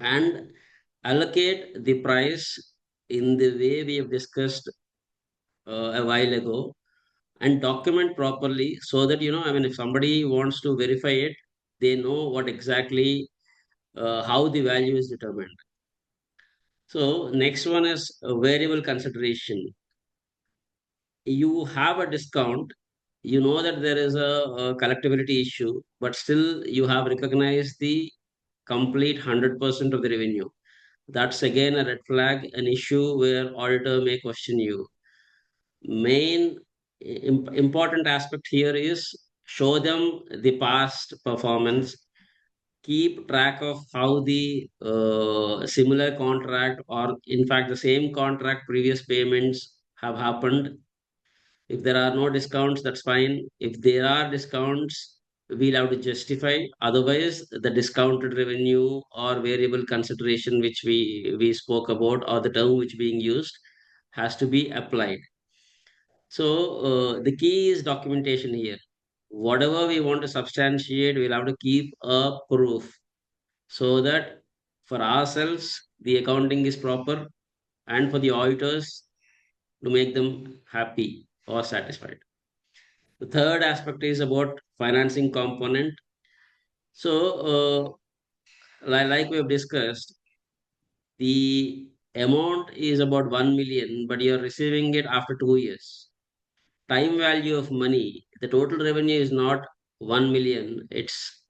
and allocate the price in the way we have discussed a while ago, and document properly so that, I mean, if somebody wants to verify it, they know what exactly how the value is determined. So next one is a variable consideration. You have a discount, you know that there is a collectability issue, but still you have recognized the complete 100% of the revenue. That's again a red flag, an issue where auditor may question you. Main important aspect here is show them the past performance, keep track of how the similar contract or in fact the same contract previous payments have happened. If there are no discounts, that's fine. If there are discounts, we'll have to justify. Otherwise, the discounted revenue or variable consideration which we spoke about, or the term which being used, has to be applied. So the key is documentation here. Whatever we want to substantiate, we'll have to keep a proof so that for ourselves the accounting is proper, and for the auditors to make them happy or satisfied. The third aspect is about financing component. So, like we have discussed, the amount is about 1 million, but you're receiving it after 2 years. Time value of money, the total revenue is not 1 million, it's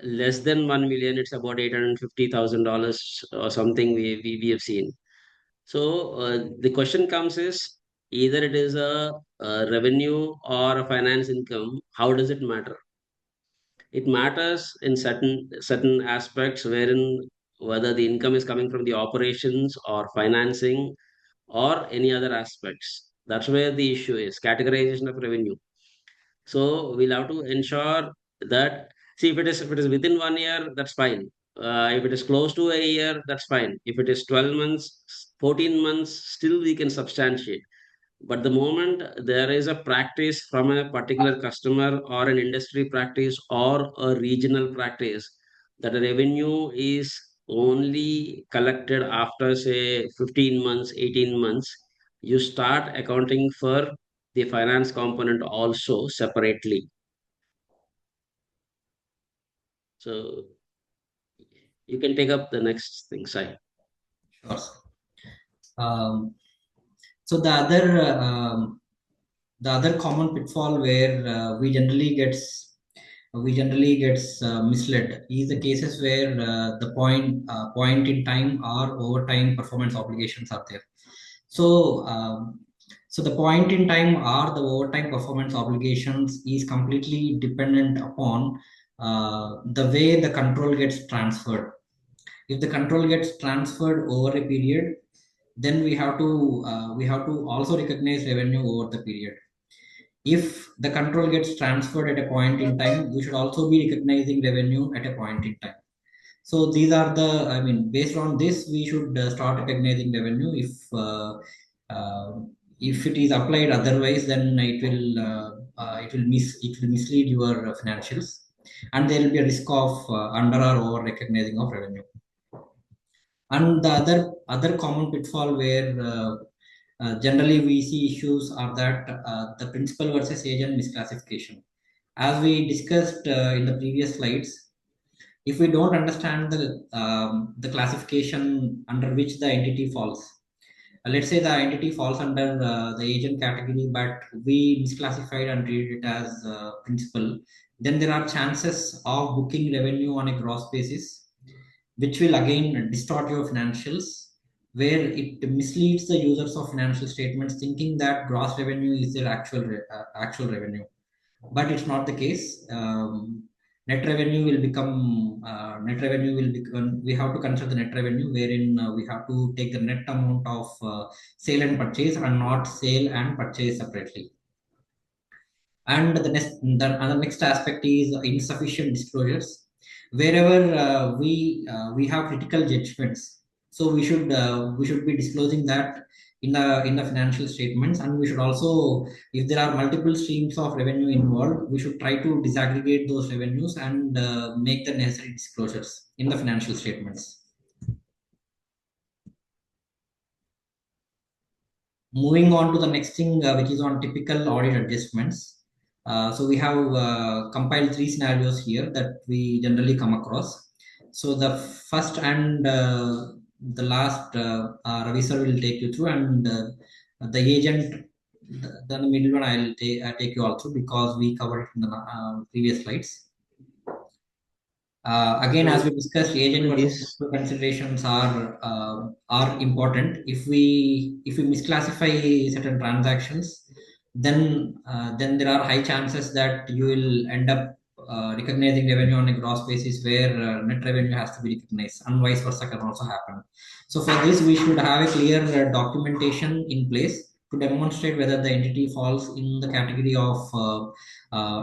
less than 1 million, it's about $850,000 or something we have seen. So, the question comes is either it is a revenue or a finance income. How does it matter? It matters in certain aspects wherein whether the income is coming from the operations or financing or any other aspects. That's where the issue is categorization of revenue. So we'll have to ensure that, see, if it is within 1 year, that's fine. If it is close to a year, that's fine. If it is 12 months, 14 months, still we can substantiate. But the moment there is a practice from a particular customer or an industry practice or a regional practice that a revenue is only collected after, say, 15 months, 18 months, you start accounting for the finance component also separately. So you can take up the next thing, Sai. Sure. Um, so the other common pitfall where we generally gets misled is the cases where the point in time or overtime performance obligations are there. So so the point in time or the overtime performance obligations is completely dependent upon the way the control gets transferred. If the control gets transferred over a period, then we have to also recognize revenue over the period. If the control gets transferred at a point in time, we should also be recognizing revenue at a point in time. So these are the, I mean, based on this, we should start recognizing revenue. If it is applied otherwise, then it will mislead your financials, and there will be a risk of under or over recognizing of revenue. And the other common pitfall where generally we see issues are that the principal versus agent misclassification. As we discussed in the previous slides, If we don't understand the classification under which the entity falls, let's say the entity falls under the agent category, but we misclassified and treated it as principal, then there are chances of booking revenue on a gross basis, which will again distort your financials, where it misleads the users of financial statements thinking that gross revenue is their actual revenue, but it's not the case. Net revenue will become, we have to consider the net revenue, wherein we have to take the net amount of sale and purchase and not sale and purchase separately. And the next aspect is insufficient disclosures. Wherever we have critical judgments, so we should be disclosing that in the financial statements, and we should also, if there are multiple streams of revenue involved, we should try to disaggregate those revenues and make the necessary disclosures in the financial statements. Moving on to the next thing, which is on typical audit adjustments. So we have compiled three scenarios here that we generally come across. So the first and the last, Ravi sir will take you through, and the agent, the middle one I'll take you all through because we covered it in the previous slides. Again, as we So discussed, agent in versus this, principal considerations are important. If we misclassify certain transactions, then there are high chances that you will end up recognizing revenue on a gross basis, where net revenue has to be recognized, and vice versa can also happen. So for this, we should have a clear documentation in place to demonstrate whether the entity falls in the category of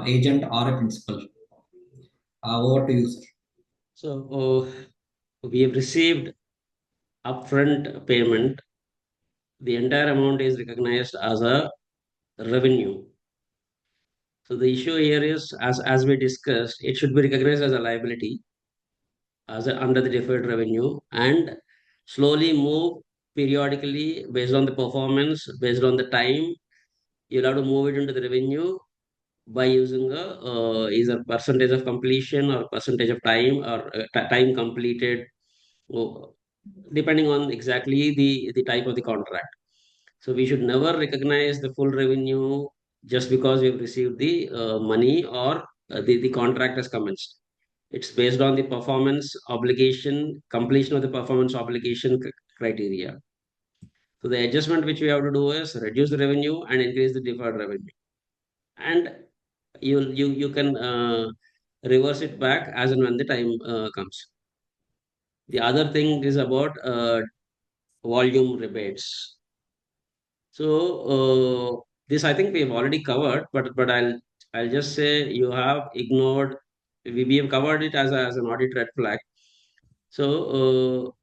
agent or a principal. Over to you, sir. so we have received upfront payment. The entire amount is recognized as a revenue. So the issue here is, as we discussed, it should be recognized as a liability under the deferred revenue, and slowly move periodically based on the performance, based on the time. You'll have to move it into the revenue by using a either percentage of completion or percentage of time, or time completed, oh, depending on exactly the type of the contract. So we should never recognize the full revenue just because we've received the money, or the contract has commenced. It's based on the performance obligation, completion of the performance obligation criteria. So the adjustment which we have to do is reduce the revenue and increase the deferred revenue. And you can reverse it back as and when the time comes. The other thing is about volume rebates. So this I think we have already covered, but I'll just say you have ignored. We have covered it as an audit red flag. So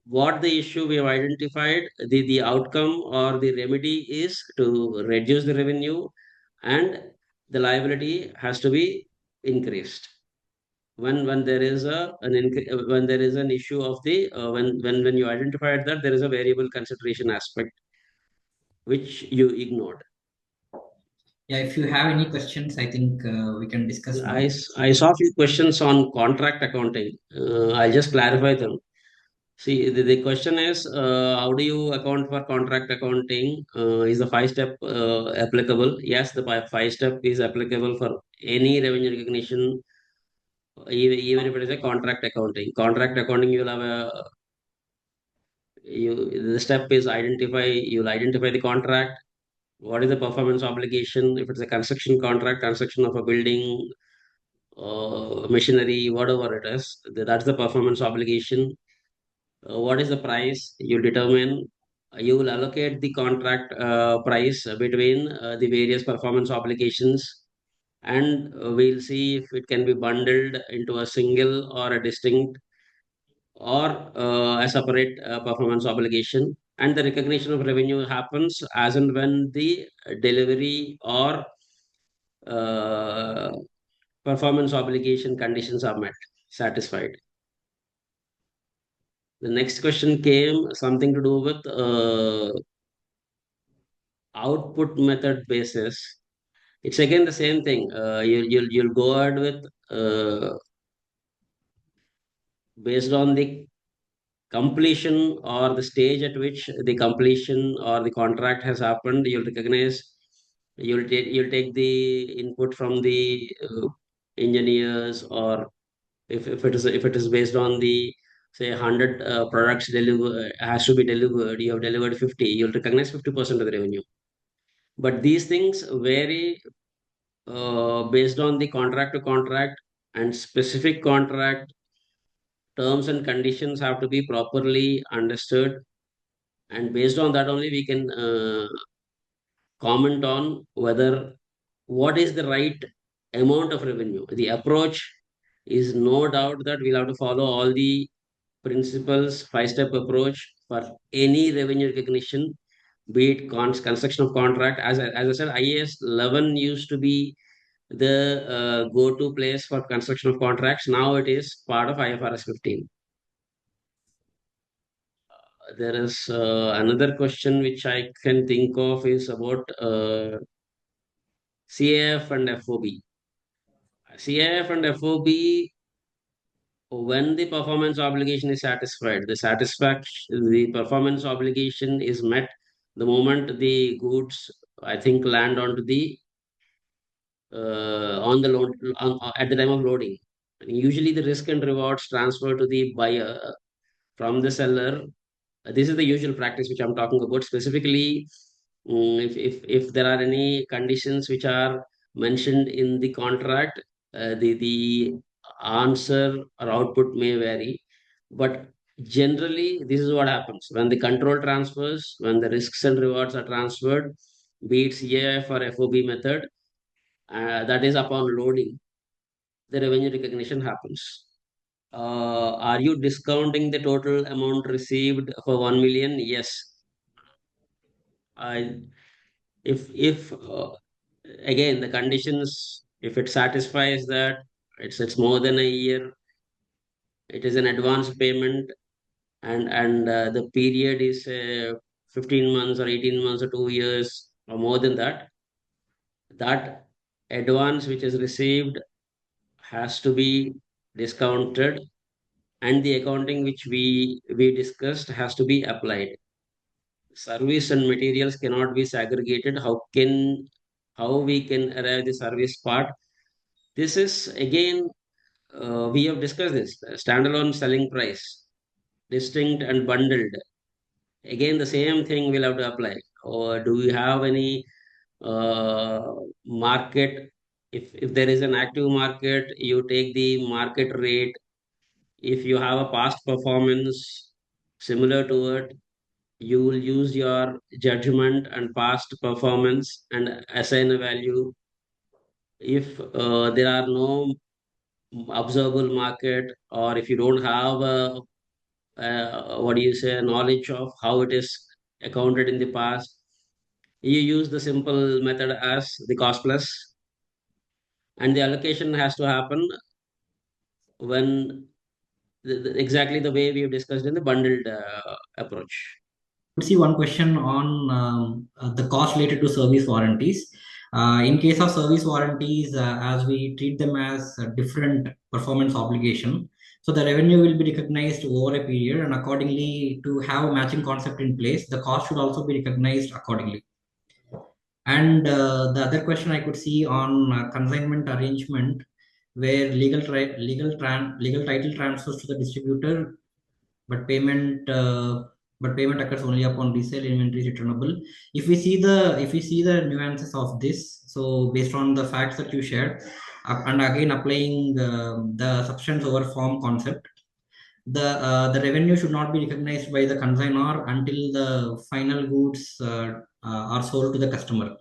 what the issue we have identified, the outcome or the remedy is to reduce the revenue, and the liability has to be increased. When there is when there is an issue of the when you identified that there is a variable consideration aspect which you ignored. Yeah, if you have any questions, I think we can discuss now. I saw a few questions on contract accounting. I'll just clarify them. See, the question is, how do you account for contract accounting? Is the five-step applicable? Yes, the five-step is applicable for any revenue recognition, even if it is a contract accounting. Contract accounting, you'll have a you the step is you'll identify the contract. What is the performance obligation? If it's a construction contract, construction of a building, machinery, whatever it is, that's the performance obligation. What is the price you determine? You will allocate the contract price between the various performance obligations, and we'll see if it can be bundled into a single or a distinct, or a separate performance obligation. And the recognition of revenue happens as and when the delivery or uh, performance obligation conditions are met, satisfied. The next question came something to do with output method basis. It's again the same thing. You'll go ahead with based on the completion or the stage at which the completion or the contract has happened, you'll recognize, you'll take the input from the engineers, or if it is based on the, say, 100 products deliver has to be delivered, you have delivered 50, you'll recognize 50% of the revenue. But these things vary based on the contract to contract, and specific contract terms and conditions have to be properly understood, and based on that only we can comment on whether what is the right amount of revenue. The approach is no doubt that we'll have to follow all the principles, five-step approach for any revenue recognition, be it construction of contract. As I said, IAS 11 used to be the go-to place for construction of contracts. Now it is part of IFRS 15. There is another question which I can think of is about CAF and FOB. CAF and FOB, when the performance obligation is satisfied, the performance obligation is met the moment the goods, I think, land onto the on the load at the time of loading. Usually, the risk and rewards transfer to the buyer from the seller. This is the usual practice which I'm talking about. Specifically, if there are any conditions which are mentioned in the contract, the answer or output may vary. But generally, this is what happens when the control transfers, when the risks and rewards are transferred, be it CAF or FOB method, that is upon loading, the revenue recognition happens. Are you discounting the total amount received for 1 million? Yes. I if again the conditions, if it satisfies that it's more than a year, it is an advance payment, and the period is 15 months or 18 months or 2 years or more than that, that advance which is received has to be discounted, and the accounting which we discussed has to be applied. Service and materials cannot be segregated. How we can arrive the service part? This is again, we have discussed this standalone selling price, distinct and bundled. Again, the same thing will have to apply. Or do we have any market? If there is an active market, you take the market rate. If you have a past performance similar to it, you will use your judgment and past performance and assign a value. If there are no observable market, or if you don't have what do you say, knowledge of how it is accounted in the past, you use the simple method as the cost plus, and the allocation has to happen when exactly the way we have discussed in the bundled approach. Would see one question on the cost related to service warranties. In case of service warranties, as we treat them as a different performance obligation, so the revenue will be recognized over a period, and accordingly, to have a matching concept in place, the cost should also be recognized accordingly. And the other question I could see on consignment arrangement, where legal title transfers to the distributor, but payment occurs only upon resale, inventory is returnable. If we see the nuances of this, so based on the facts that you shared, and again applying the substance over form concept, the revenue should not be recognized by the consignor until the final goods are sold to the customer.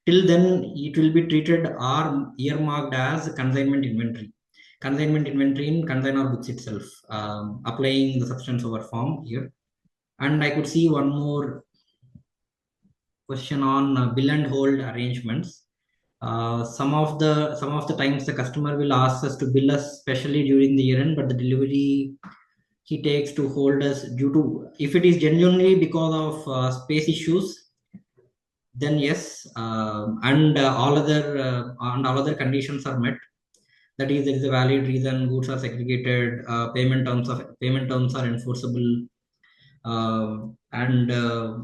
Till then, it will be treated or earmarked as consignment inventory. Consignment inventory in consignor books itself, applying the substance over form here. And I could see one more question on bill and hold arrangements. Some of the times the customer will ask us to bill us, especially during the year end, but the delivery he takes to hold us due to, if it is genuinely because of space issues, then yes, and all other conditions are met, That is, there is a valid reason, goods are segregated, payment terms are enforceable, and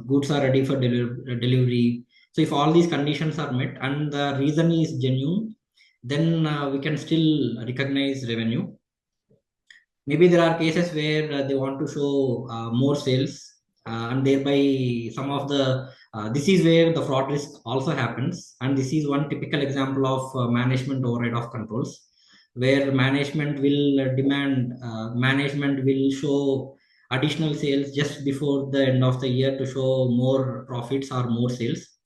goods are ready for delivery. So if all these conditions are met and the reason is genuine, then we can still recognize revenue. Maybe there are cases where they want to show more sales, and thereby some of the this is where the fraud risk also happens, and this is one typical example of management override of controls, where management will show additional sales just before the end of the year to show more profits or more sales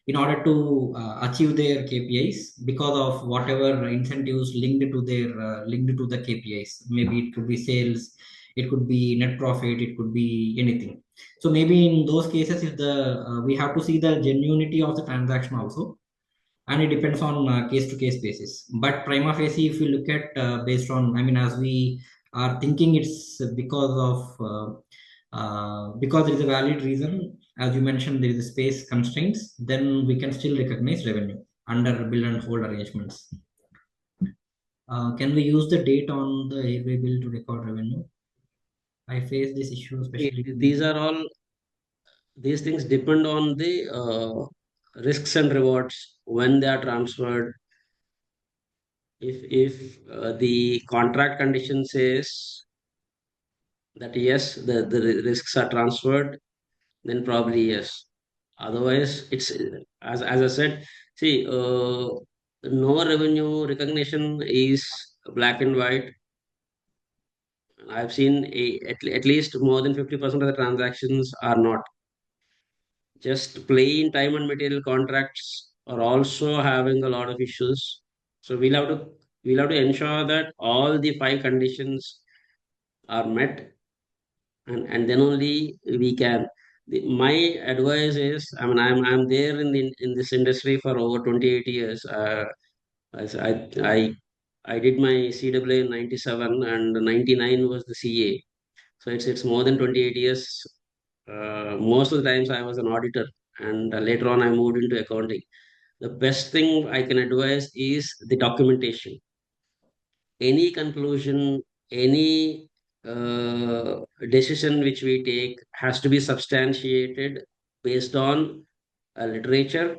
in order to achieve their KPIs because of whatever incentives linked to the KPIs. Maybe it could be sales, it could be net profit, it could be anything. So maybe in those cases, if the we have to see the genuinity of the transaction also, and it depends on case to case basis. But prima facie, if you look at based on, I mean, as we are thinking, it's because there is a valid reason, as you mentioned, there is a space constraints, then we can still recognize revenue under bill and hold arrangements. Can we use the date on the AWA bill to record revenue? I face this issue especially. These are all, these things depend on the risks and rewards when they are transferred. If the contract condition says that yes, the risks are transferred, then probably yes. Otherwise, it's as I said. See, no revenue recognition is black and white. I've seen at least more than 50% of the transactions are not. Just plain time and material contracts are also having a lot of issues. So we'll have to ensure that all the five conditions are met, and then only we can. My advice is, I mean, I'm there in this industry for over 28 years. As I did my CWA in 97, and 99 was the CA. So it's more than 28 years. Most of the times I was an auditor, and later on I moved into accounting. The best thing I can advise is the documentation. Any conclusion, any decision which we take has to be substantiated based on a literature,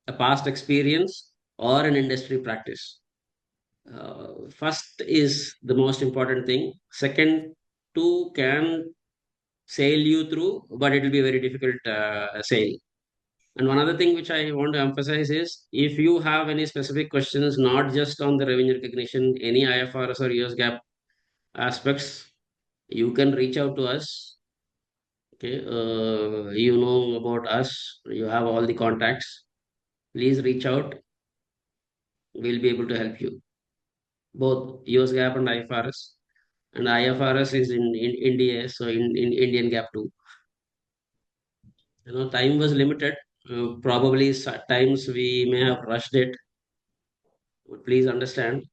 a past experience, or an industry practice. First is the most important thing. Second, two can sail you through, but it will be a very difficult sail. And one other thing which I want to emphasize is, if you have any specific questions, not just on the revenue recognition, any IFRS or US GAAP aspects, you can reach out to us. Okay, you know about us, you have all the contacts. Please reach out. We'll be able to help you. Both US GAAP and IFRS. And IFRS is in India, so in Indian GAAP too. Time was limited. Probably at times we may have rushed it. But please understand,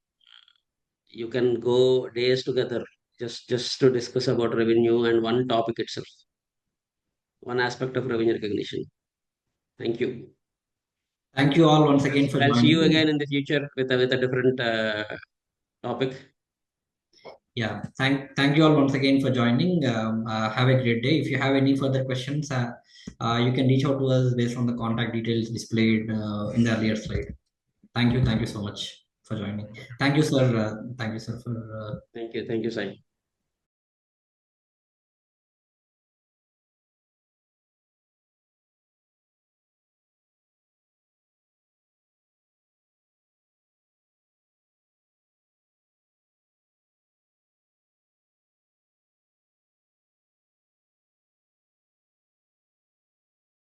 you can go days together just to discuss about revenue and one topic itself, one aspect of revenue recognition. Thank you. Thank you all once again for I'll see you joining. again in the future with a different topic. Yeah, thank you all once again for joining. Have a great day. If you have any further questions, you can reach out to us based on the contact details displayed in the earlier slide. Thank you so much for joining. Thank you, sir. Thank you, sir, for Thank you, Sai.